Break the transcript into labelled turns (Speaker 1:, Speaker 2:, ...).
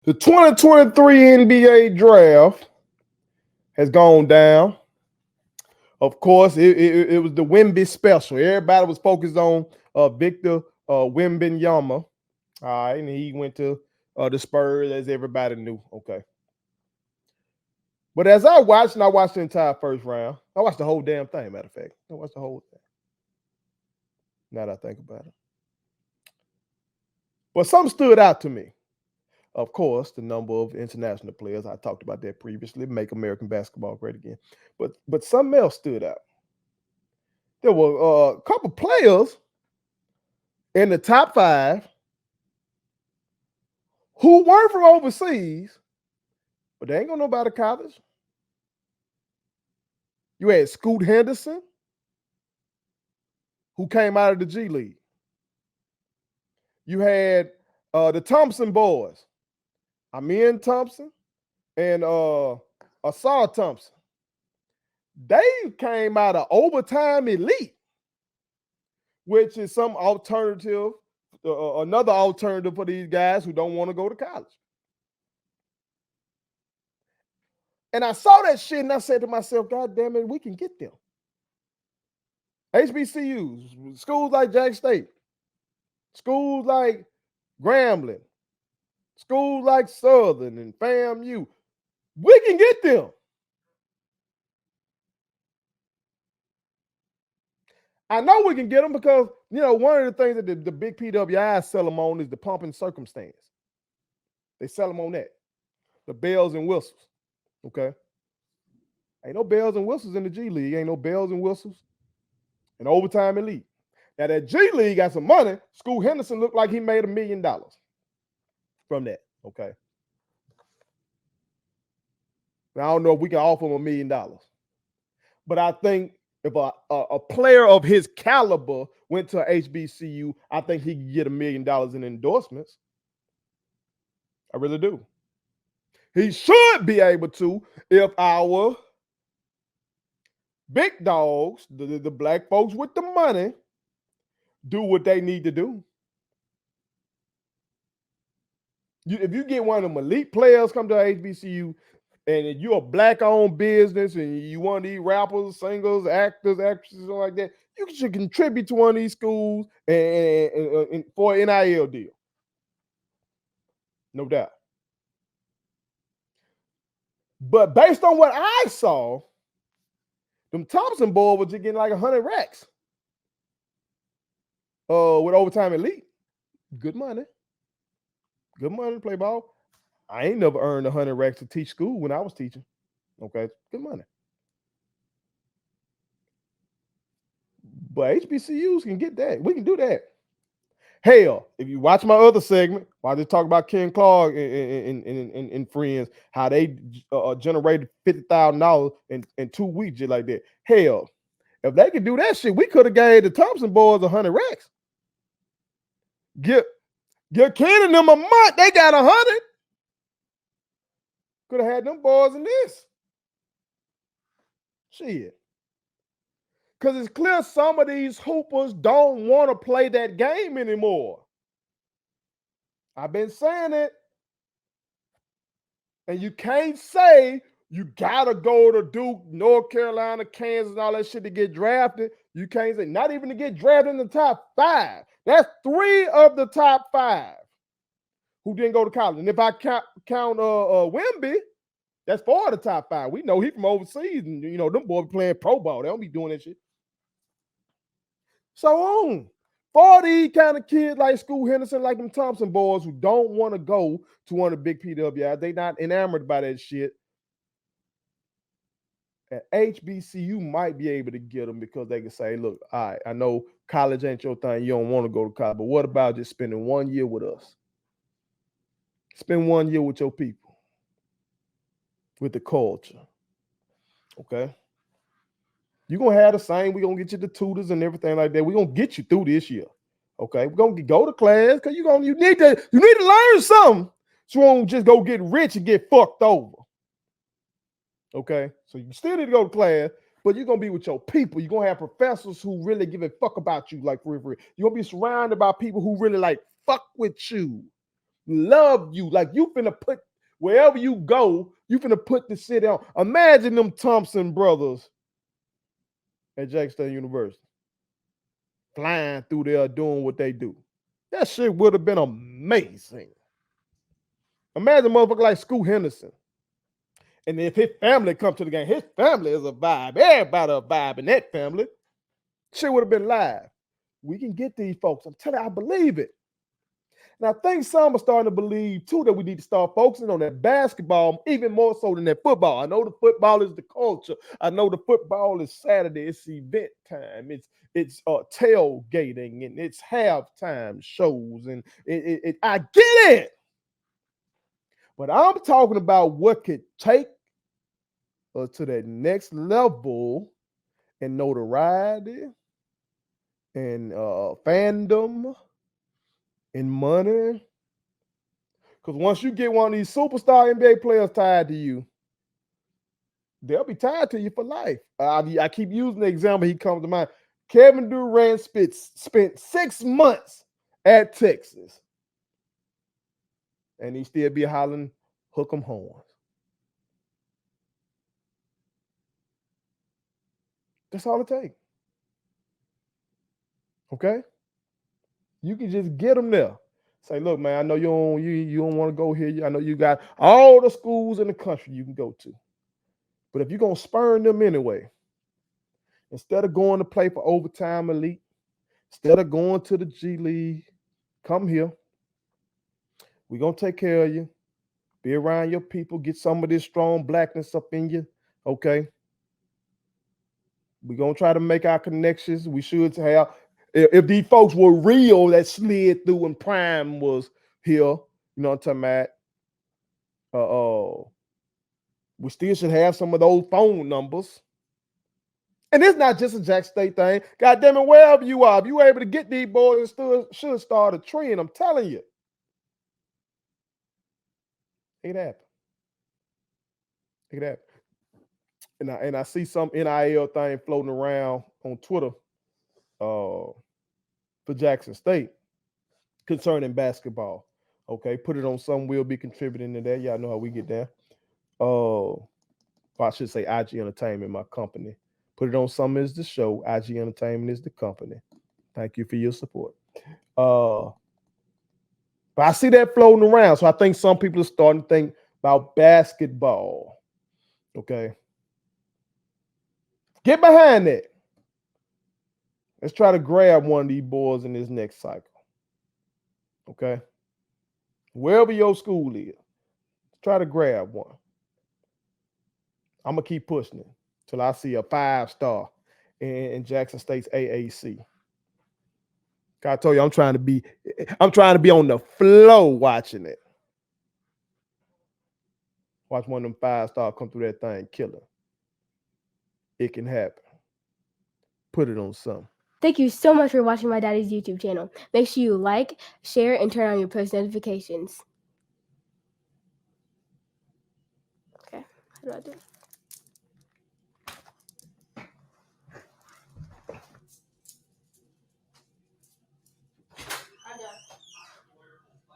Speaker 1: The 2023 NBA draft has gone down. Of course, it was the Wemby special. Everybody was focused on Victor Wembanyama. All right, and he went to the Spurs, as everybody knew. Okay. But as I watched, and I watched the entire first round, I watched the whole damn thing, matter of fact. I watched the whole thing. Now that I think about it. But something stood out to me. Of course, the number of international players. I talked about that previously, make American basketball great again. But something else stood out. There were a couple players in the top 5 who weren't from overseas, but they ain't gonna know about a college. You had Scoot Henderson, who came out of the G League. You had the Thompson boys, Amin Thompson and Asar Thompson. They came out of Overtime Elite, which is some alternative, another alternative for these guys who don't want to go to college. And I saw that shit and I said to myself, God damn it, we can get them. HBCUs, schools like Jack State, schools like Grambling, schools like Southern and FAMU, we can get them. I know we can get them because, one of the things that the big PWIs sell them on is the pump and circumstance. They sell them on that. The bells and whistles. Okay. Ain't no bells and whistles in the G League. Ain't no bells and whistles in Overtime Elite. Now that G League got some money. Scoot Henderson looked like he made $1 million from that. Okay. Now I don't know if we can offer him $1 million, but I think if a player of his caliber went to a HBCU, I think he could get $1 million in endorsements. I really do. He should be able to if our big dogs, the black folks with the money, do what they need to do. If you get one of them elite players come to HBCU, and you're a black-owned business, and you want these rappers, singers, actors, actresses, something like that, you should contribute to one of these schools and for an NIL deal. No doubt. But based on what I saw, them Thompson boys were just getting like 100 racks with Overtime Elite. Good money. Good money to play ball. I ain't never earned 100 racks to teach school when I was teaching. Okay, good money. But HBCUs can get that. We can do that. Hell, if you watch my other segment, I just talk about Ken Clark and friends, how they generated $50,000 in 2 weeks, just like that. Hell, if they could do that shit, we could have gave the Thompson boys 100 racks. Give Ken and them a month, they got 100. Could have had them boys in this. Shit. Because it's clear some of these hoopers don't want to play that game anymore. I've been saying it. And you can't say you got to go to Duke, North Carolina, Kansas, and all that shit to get drafted. You can't say, not even to get drafted in the top 5. That's 3 of the top 5 who didn't go to college. And if I count Wemby, that's 4 of the top 5. We know he from overseas, and them boys playing pro ball. They don't be doing that shit. So for these kind of kids like Scoot Henderson, like them Thompson boys who don't want to go to one of the big PWIs, they not enamored by that shit. And HBCU might be able to get them because they can say, look, all right, I know college ain't your thing. You don't want to go to college, but what about just spending 1 year with us? Spend 1 year with your people, with the culture. Okay? You're going to have the same. We're going to get you the tutors and everything like that. We're going to get you through this year. Okay? We're going to go to class because you need to learn something. So you won't just go get rich and get fucked over. Okay? So you still need to go to class, but you're going to be with your people. You're going to have professors who really give a fuck about you, like for real. You're going to be surrounded by people who really like fuck with you. love you. Like you finna put wherever you go, you finna put the city on. Imagine them Thompson brothers at Jackson State University flying through there doing what they do. That shit would have been amazing. Imagine a motherfucker like Scoot Henderson. And if his family come to the game, his family is a vibe. Everybody a vibe in that family. Shit would have been live. We can get these folks. I'm telling you, I believe it. And I think some are starting to believe, too, that we need to start focusing on that basketball even more so than that football. I know the football is the culture. I know the football is Saturday. It's event time. It's tailgating, and it's halftime shows. And I get it. But I'm talking about what could take us to that next level in notoriety and fandom and money. Because once you get one of these superstar NBA players tied to you, they'll be tied to you for life. I keep using the example, he comes to mind. Kevin Durant spent 6 months at Texas, and he still be hollering, hook 'em horns. That's all it takes. Okay? You can just get them there. Say, look, man, I know you don't want to go here. I know you got all the schools in the country you can go to. But if you're going to spurn them anyway, instead of going to play for overtime elite, instead of going to the G League, come here. We're going to take care of you. Be around your people. Get some of this strong blackness up in you. Okay? We're going to try to make our connections. We should have. If these folks were real that slid through when Prime was here, you know what I'm talking about? We still should have some of those phone numbers. And it's not just a Jackson State thing. God damn it, wherever you are, if you're able to get these boys, it should start a trend. I'm telling you. It happened. It happened. And I see some NIL thing floating around on Twitter for Jackson State concerning basketball. Okay, put it on some. We'll be contributing to that. Y'all know how we get down. I should say IG Entertainment, my company. Put it on some is the show. IG Entertainment is the company. Thank you for your support. But I see that floating around. So I think some people are starting to think about basketball. Okay. Get behind that. Let's try to grab one of these boys in this next cycle. Okay. Wherever your school is, try to grab one. I'm going to keep pushing it till I see a 5-star in Jackson State's AAC. I told you I'm trying to be on the flow watching it. Watch one of them 5-star come through that thing, killer. It can happen. Put it on something.
Speaker 2: Thank you so much for watching my daddy's YouTube channel. Make sure you like, share, and turn on your post notifications. Okay, how do I do it?